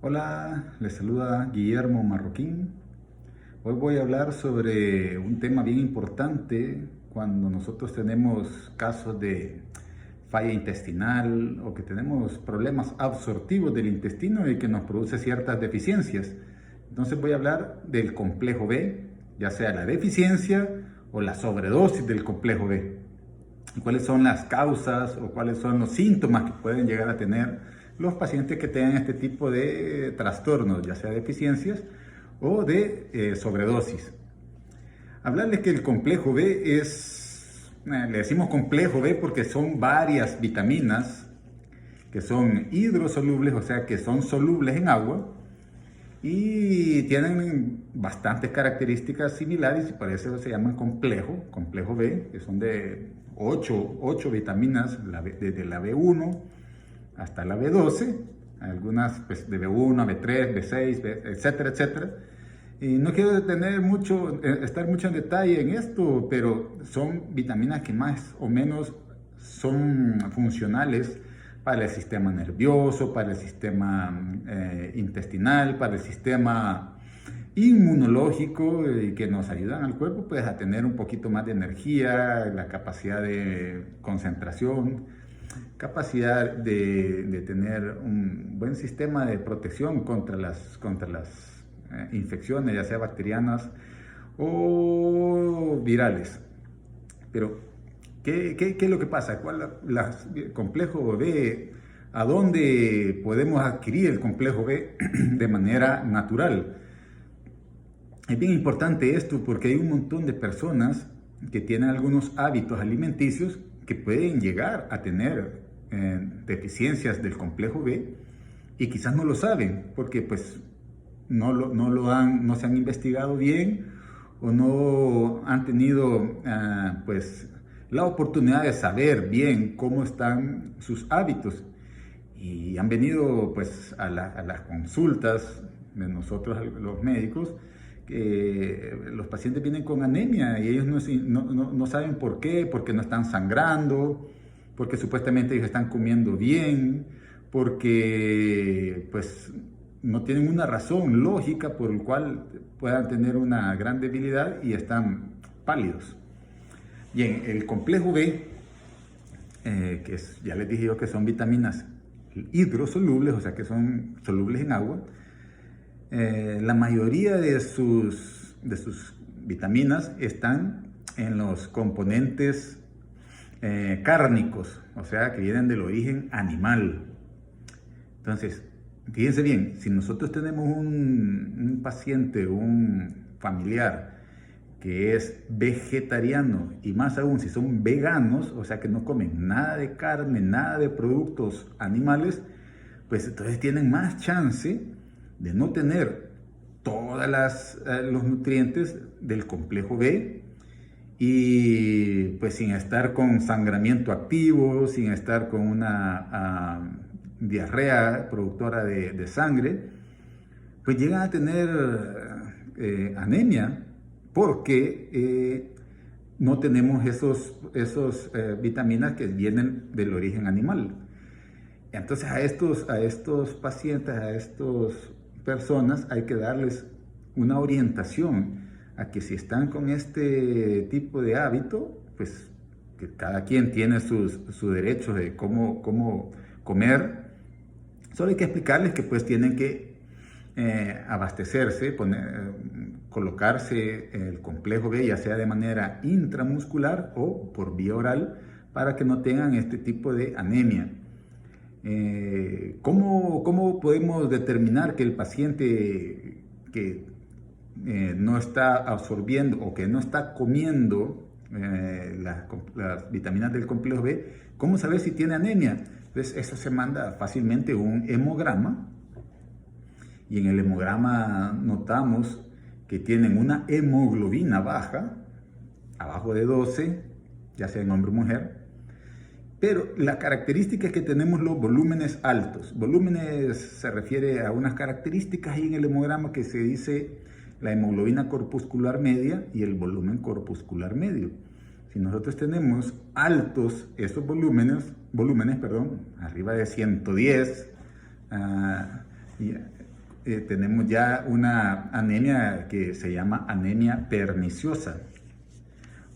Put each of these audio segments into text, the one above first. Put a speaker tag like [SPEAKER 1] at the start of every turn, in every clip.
[SPEAKER 1] Hola, les saluda Guillermo Marroquín. Hoy voy a hablar sobre un tema bien importante cuando nosotros tenemos casos de falla intestinal o que tenemos problemas absortivos del intestino y que nos produce ciertas deficiencias. Entonces voy a hablar del complejo B, ya sea la deficiencia o la sobredosis del complejo B. ¿Cuáles son las causas o cuáles son los síntomas que pueden llegar a tener los pacientes que tengan este tipo de trastornos, ya sea deficiencias o de sobredosis? Hablarles que el complejo B le decimos complejo B porque son varias vitaminas que son hidrosolubles, o sea que son solubles en agua, y tienen bastantes características similares y por eso se llaman complejo B, que son de 8 vitaminas, desde la B1 hasta la B12, algunas pues, de B1 a B3, B6, etcétera, etcétera. Y no quiero estar mucho en detalle en esto, pero son vitaminas que más o menos son funcionales para el sistema nervioso, para el sistema intestinal, para el sistema inmunológico y que nos ayudan al cuerpo pues, a tener un poquito más de energía, la capacidad de concentración, capacidad de tener un buen sistema de protección contra las infecciones, ya sea bacterianas o virales. Pero, ¿qué es lo que pasa? ¿El complejo B? ¿A dónde podemos adquirir el complejo B de manera natural? Es bien importante esto porque hay un montón de personas que tienen algunos hábitos alimenticios que pueden llegar a tener deficiencias del complejo B y quizás no lo saben porque pues no se han investigado bien o no han tenido pues la oportunidad de saber bien cómo están sus hábitos y han venido pues a las consultas de nosotros los médicos que los pacientes vienen con anemia y ellos no saben por qué, porque no están sangrando, porque supuestamente ellos están comiendo bien, porque pues no tienen una razón lógica por la cual puedan tener una gran debilidad y están pálidos. Bien, el complejo B, ya les dije yo que son vitaminas hidrosolubles, o sea que son solubles en agua. La mayoría de sus vitaminas están en los componentes cárnicos, o sea que vienen del origen animal. Entonces, fíjense bien, si nosotros tenemos un paciente, un familiar que es vegetariano y más aún si son veganos, o sea que no comen nada de carne, nada de productos animales, pues entonces tienen más chance de no tener todos los nutrientes del complejo B y pues sin estar con sangramiento activo, sin estar con una diarrea productora de sangre, pues llegan a tener anemia porque no tenemos esos vitaminas que vienen del origen animal. Entonces a estos pacientes, a estas personas hay que darles una orientación a que si están con este tipo de hábito, pues que cada quien tiene su derecho de cómo comer. Solo hay que explicarles que pues tienen que abastecerse, colocarse el complejo B, ya sea de manera intramuscular o por vía oral, para que no tengan este tipo de anemia. ¿Cómo podemos determinar que el paciente que no está absorbiendo o que no está comiendo las vitaminas del complejo B, cómo saber si tiene anemia? Entonces, eso se manda fácilmente un hemograma y en el hemograma notamos que tienen una hemoglobina baja, abajo de 12, ya sea en hombre o mujer. Pero la característica es que tenemos los volúmenes altos. Volúmenes se refiere a unas características ahí en el hemograma que se dice la hemoglobina corpuscular media y el volumen corpuscular medio. Si nosotros tenemos altos esos volúmenes, arriba de 110, tenemos ya una anemia que se llama anemia perniciosa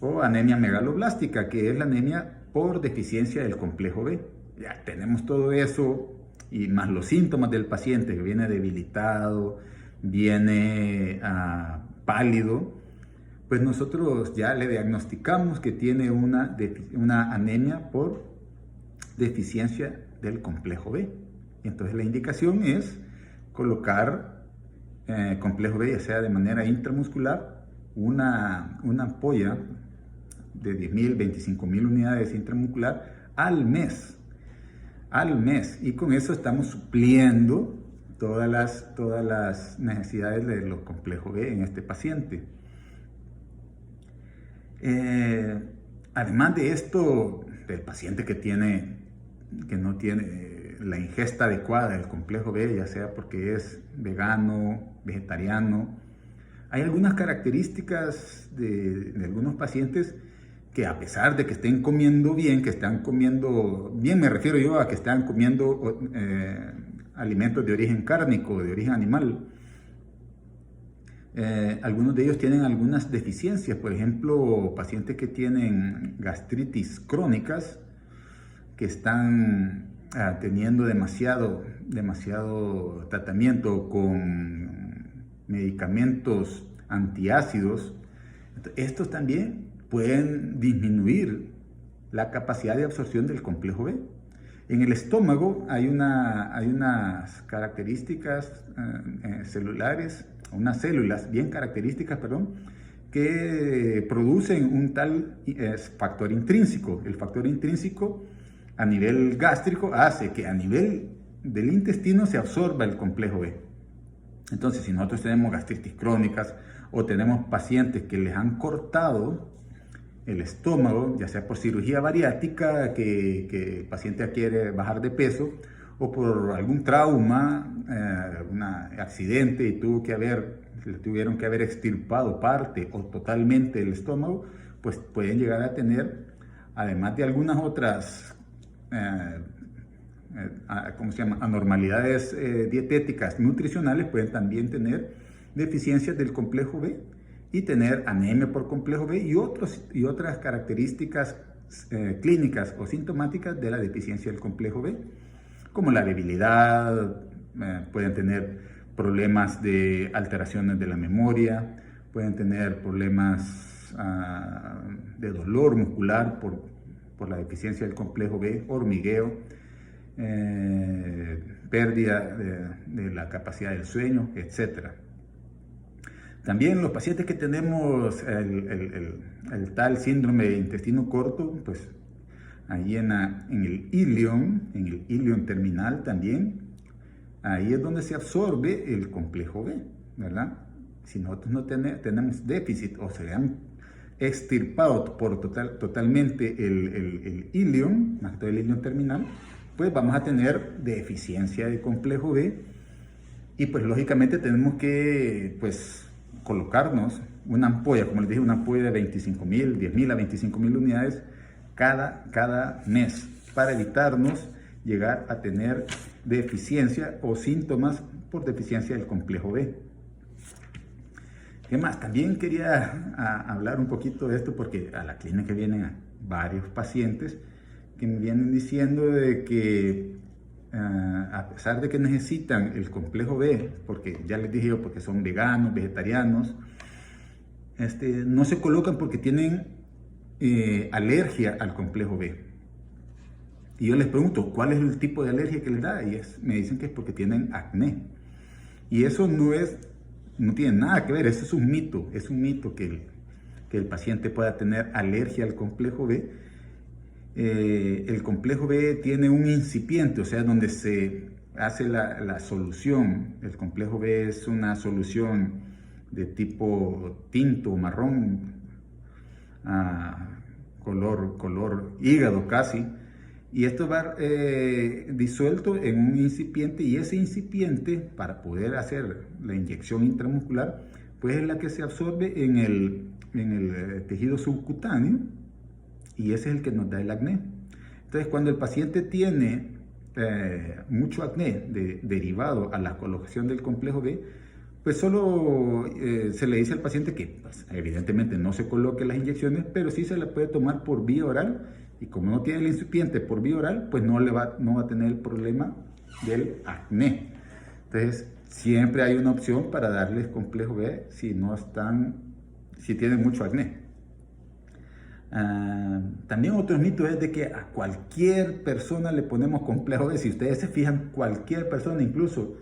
[SPEAKER 1] o anemia megaloblástica, que es la anemia por deficiencia del complejo B. Ya tenemos todo eso y más los síntomas del paciente, que viene debilitado, viene pálido, pues nosotros ya le diagnosticamos que tiene una anemia por deficiencia del complejo B. Y entonces la indicación es colocar complejo B, ya sea de manera intramuscular, una ampolla de 10.000, 25.000 unidades intramuscular al mes. Y con eso estamos supliendo todas las necesidades de los complejos B en este paciente. Además de esto, del paciente que no tiene la ingesta adecuada del complejo B, ya sea porque es vegano, vegetariano, hay algunas características de algunos pacientes que, a pesar de que estén comiendo bien, me refiero yo a que están comiendo alimentos de origen cárnico, de origen animal, algunos de ellos tienen algunas deficiencias. Por ejemplo, pacientes que tienen gastritis crónicas, que están teniendo demasiado tratamiento con medicamentos antiácidos. Estos también pueden disminuir la capacidad de absorción del complejo B. En el estómago hay unas características celulares, unas células bien características, que producen un tal factor intrínseco. El factor intrínseco a nivel gástrico hace que a nivel del intestino se absorba el complejo B. Entonces, si nosotros tenemos gastritis crónicas o tenemos pacientes que les han cortado el estómago, ya sea por cirugía bariátrica, que el paciente quiere bajar de peso, o por algún trauma, un accidente y le tuvieron que haber extirpado parte o totalmente el estómago, pues pueden llegar a tener, además de algunas otras anormalidades dietéticas, nutricionales, pueden también tener deficiencias del complejo B y tener anemia por complejo B y otras características clínicas o sintomáticas de la deficiencia del complejo B, como la debilidad, pueden tener problemas de alteraciones de la memoria, pueden tener problemas de dolor muscular por la deficiencia del complejo B, hormigueo, pérdida de la capacidad del sueño, etc. También los pacientes que tenemos el tal síndrome de intestino corto, pues ahí en el ilion terminal también, ahí es donde se absorbe el complejo B, ¿verdad? Si nosotros no tenemos déficit o se han extirpado totalmente el ilion, más que todo el ilion terminal, pues vamos a tener deficiencia de complejo B y pues lógicamente tenemos que colocarnos una ampolla, como les dije, una ampolla de 25.000, 10.000 a 25.000 unidades cada mes para evitarnos llegar a tener deficiencia o síntomas por deficiencia del complejo B. ¿Qué más? También quería hablar un poquito de esto porque a la clínica vienen varios pacientes que me vienen diciendo de que a pesar de que necesitan el complejo B, porque ya les dije yo, porque son veganos, vegetarianos, no se colocan porque tienen alergia al complejo B. Y yo les pregunto, ¿cuál es el tipo de alergia que les da? Y me dicen que es porque tienen acné. Y eso no tiene nada que ver, eso es un mito que el paciente pueda tener alergia al complejo B. El complejo B tiene un incipiente, o sea, donde se hace la solución. El complejo B es una solución de tipo tinto o marrón, color hígado casi, y esto va disuelto en un incipiente, y ese incipiente, para poder hacer la inyección intramuscular, pues es la que se absorbe en el tejido subcutáneo, y ese es el que nos da el acné. Entonces, cuando el paciente tiene mucho acné derivado a la colocación del complejo B, pues solo se le dice al paciente que pues, evidentemente no se coloque las inyecciones, pero sí se la puede tomar por vía oral, y como no tiene el incipiente por vía oral, pues no va a tener el problema del acné. Entonces, siempre hay una opción para darles complejo B si tienen mucho acné. También otro mito es de que a cualquier persona le ponemos complejo B. Si ustedes se fijan, cualquier persona, incluso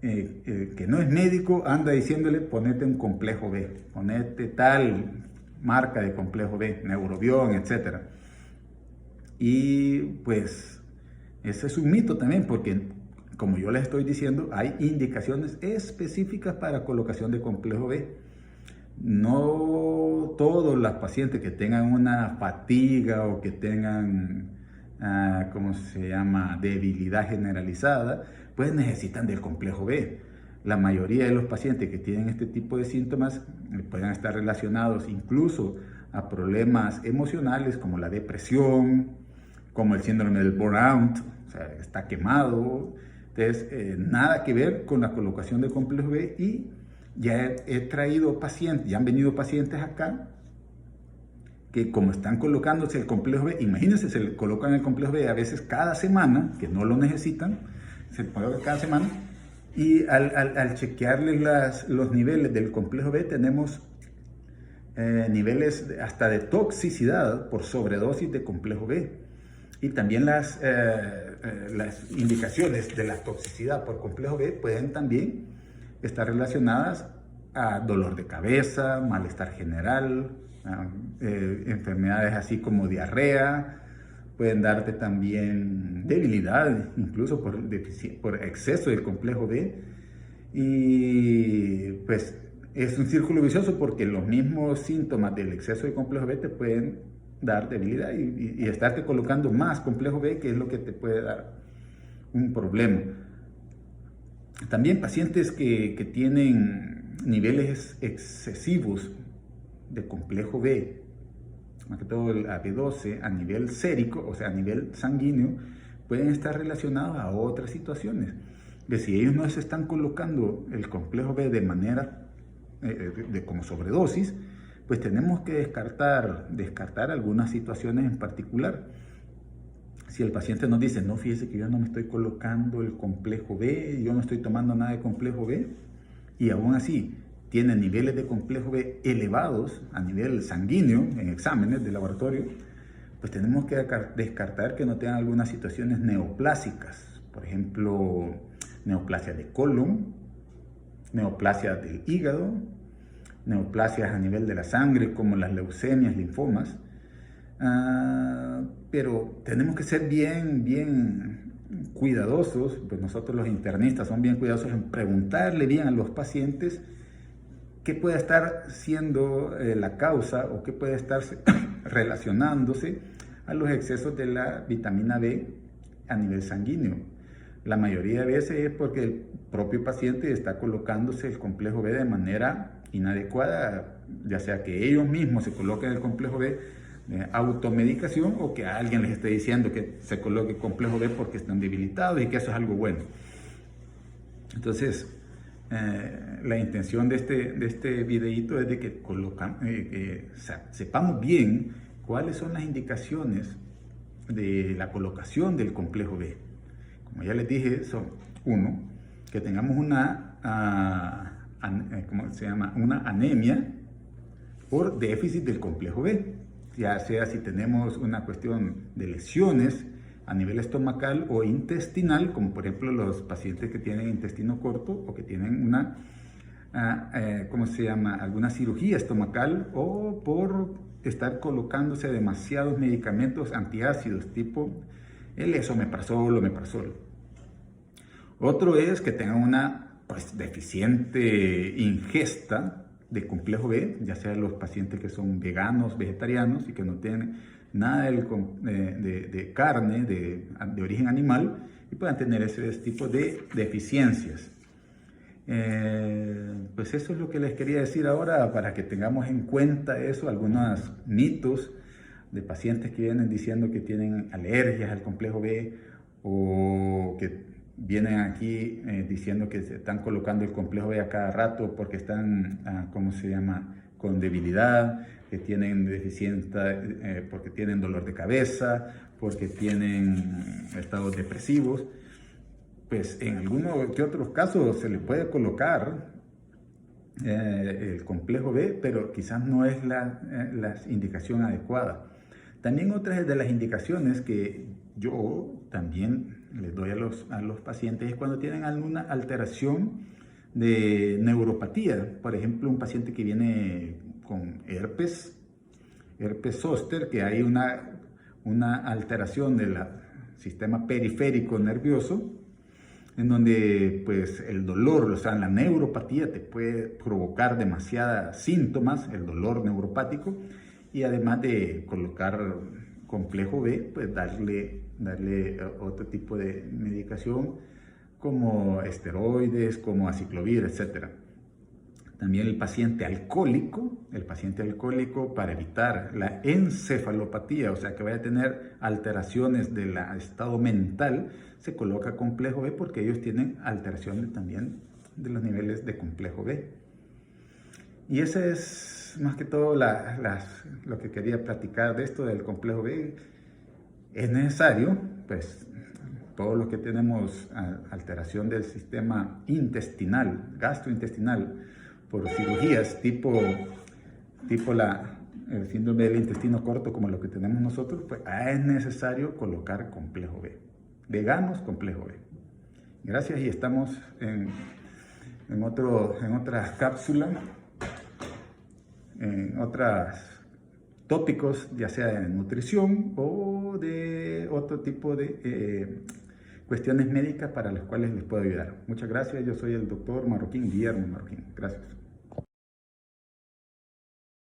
[SPEAKER 1] que no es médico, anda diciéndole ponete un complejo B, ponete tal marca de complejo B, Neurobión, etc. Y pues ese es un mito también, porque como yo les estoy diciendo, hay indicaciones específicas para colocación de complejo B. No todos los pacientes que tengan una fatiga o que tengan, ¿cómo se llama?, debilidad generalizada, pues necesitan del complejo B. La mayoría de los pacientes que tienen este tipo de síntomas pueden estar relacionados incluso a problemas emocionales como la depresión, como el síndrome del burnout, o sea, está quemado. Entonces, nada que ver con la colocación del complejo B. Y ya he traído pacientes, ya han venido pacientes acá que como están colocándose el complejo B, imagínense, se le colocan el complejo B a veces cada semana, que no lo necesitan, se le coloca cada semana, y al chequearles los niveles del complejo B tenemos niveles hasta de toxicidad por sobredosis de complejo B. Y también las indicaciones de la toxicidad por complejo B pueden también estar relacionadas a dolor de cabeza, malestar general, enfermedades así como diarrea, pueden darte también debilidad, incluso por exceso del complejo B. Y pues es un círculo vicioso, porque los mismos síntomas del exceso de complejo B te pueden dar debilidad y estarte colocando más complejo B, que es lo que te puede dar un problema. También pacientes que tienen niveles excesivos de complejo B, más que todo el AB12 a nivel sérico, o sea, a nivel sanguíneo, pueden estar relacionados a otras situaciones. Que si ellos no se están colocando el complejo B de manera como sobredosis, pues tenemos que descartar algunas situaciones en particular. Si el paciente nos dice, no, fíjese que yo no me estoy colocando el complejo B, yo no estoy tomando nada de complejo B, y aún así tiene niveles de complejo B elevados a nivel sanguíneo en exámenes de laboratorio, pues tenemos que descartar que no tengan algunas situaciones neoplásicas, por ejemplo, neoplasia de colon, neoplasia del hígado, neoplasias a nivel de la sangre como las leucemias, linfomas. Pero tenemos que ser bien cuidadosos, pues nosotros los internistas son bien cuidadosos en preguntarle bien a los pacientes qué puede estar siendo la causa o qué puede estar relacionándose a los excesos de la vitamina B a nivel sanguíneo. La mayoría de veces es porque el propio paciente está colocándose el complejo B de manera inadecuada, ya sea que ellos mismos se coloquen el complejo B de automedicación, o que alguien les esté diciendo que se coloque complejo B porque están debilitados y que eso es algo bueno. Entonces, la intención de este videíto es de que sepamos bien cuáles son las indicaciones de la colocación del complejo B. Como ya les dije, son uno, que tengamos una anemia por déficit del complejo B, ya sea si tenemos una cuestión de lesiones a nivel estomacal o intestinal, como por ejemplo los pacientes que tienen intestino corto o que tienen alguna cirugía estomacal, o por estar colocándose demasiados medicamentos antiácidos tipo el esomeprazol o omeprazol. Otro es que tengan una deficiente ingesta de complejo B, ya sea los pacientes que son veganos, vegetarianos y que no tienen nada de carne de origen animal, y puedan tener ese tipo de deficiencias. Pues eso es lo que les quería decir ahora, para que tengamos en cuenta eso, algunos mitos de pacientes que vienen diciendo que tienen alergias al complejo B, o que vienen aquí diciendo que se están colocando el complejo B a cada rato porque están, ¿cómo se llama?, con debilidad, que tienen deficiencia, porque tienen dolor de cabeza, porque tienen estados depresivos. Pues en algunos que otros casos se le puede colocar el complejo B, pero quizás no es la indicación adecuada. También otras de las indicaciones que yo también les doy a los pacientes es cuando tienen alguna alteración de neuropatía. Por ejemplo, un paciente que viene con herpes zóster, que hay una alteración del sistema periférico nervioso, en donde pues el dolor, o sea, la neuropatía te puede provocar demasiados síntomas, el dolor neuropático, y además de colocar complejo B, pues darle otro tipo de medicación como esteroides, como aciclovir, etc. También el paciente alcohólico para evitar la encefalopatía, o sea que vaya a tener alteraciones del estado mental, se coloca complejo B porque ellos tienen alteraciones también de los niveles de complejo B. Y ese es más que todo lo que quería platicar de esto del complejo B. Es necesario, pues, todos los que tenemos alteración del sistema intestinal, gastrointestinal, por cirugías tipo el síndrome del intestino corto, como lo que tenemos nosotros, pues es necesario colocar complejo B. Veganos, complejo B. Gracias, y estamos en otras cápsulas, en otros tópicos, ya sea de nutrición o de otro tipo de cuestiones médicas para las cuales les puedo ayudar. Muchas gracias, yo soy el doctor Marroquín, Guillermo Marroquín. Gracias.